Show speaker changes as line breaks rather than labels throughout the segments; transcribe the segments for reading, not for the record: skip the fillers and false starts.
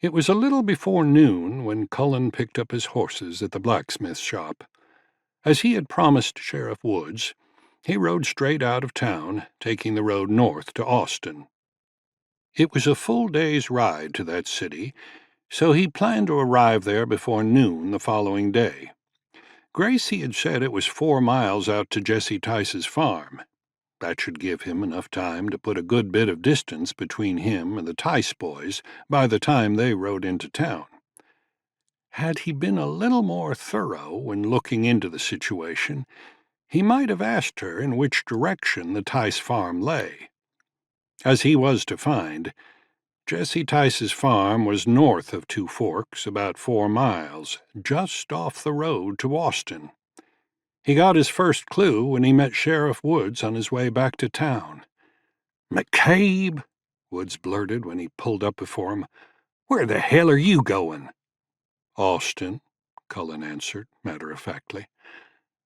It was a little before noon when Cullen picked up his horses at the blacksmith shop. As he had promised Sheriff Woods, he rode straight out of town, taking the road north to Austin. It was a full day's ride to that city, so he planned to arrive there before noon the following day. Gracie had said it was 4 miles out to Jesse Tice's farm. That should give him enough time to put a good bit of distance between him and the Tice boys by the time they rode into town. Had he been a little more thorough when looking into the situation, he might have asked her in which direction the Tice farm lay. As he was to find, Jesse Tice's farm was north of Two Forks, about 4 miles, just off the road to Austin. He got his first clue when he met Sheriff Woods on his way back to town. "McCabe," Woods blurted when he pulled up before him, "where the hell are you going?" "Austin," Cullen answered, matter-of-factly.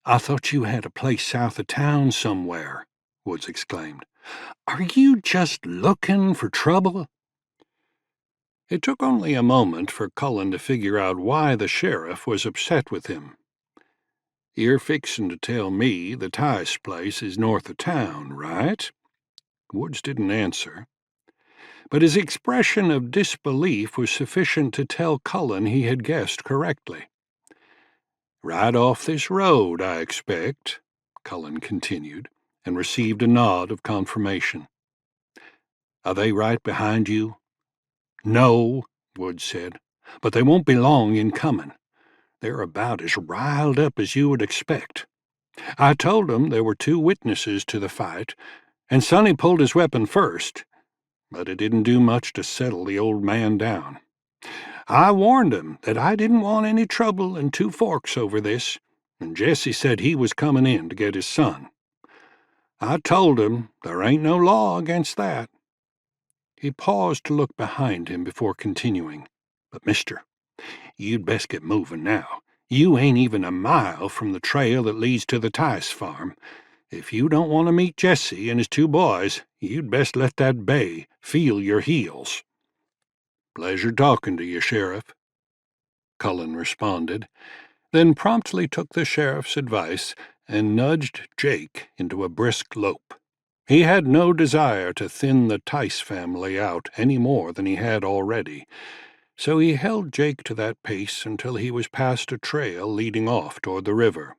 "I thought you had a place south of town somewhere," Woods exclaimed. "Are you just looking for trouble?" It took only a moment for Cullen to figure out why the sheriff was upset with him. "You're fixin' to tell me the Tice place is north of town, right?" Woods didn't answer, but his expression of disbelief was sufficient to tell Cullen he had guessed correctly. "Right off this road, I expect," Cullen continued, and received a nod of confirmation. "Are they right behind you?" "No," Woods said, "but they won't be long in coming. They're about as riled up as you would expect. I told them there were 2 witnesses to the fight, and Sonny pulled his weapon first, but it didn't do much to settle the old man down. I warned him that I didn't want any trouble in Two Forks over this, and Jesse said he was coming in to get his son. I told him there ain't no law against that." He paused to look behind him before continuing. "But, mister, you'd best get moving now. You ain't even a mile from the trail that leads to the Tice farm. If you don't want to meet Jesse and his 2 boys, you'd best let that bay feel your heels." "Pleasure talking to you, Sheriff," Cullen responded, then promptly took the sheriff's advice and nudged Jake into a brisk lope. He had no desire to thin the Tice family out any more than he had already, so he held Jake to that pace until he was past a trail leading off toward the river.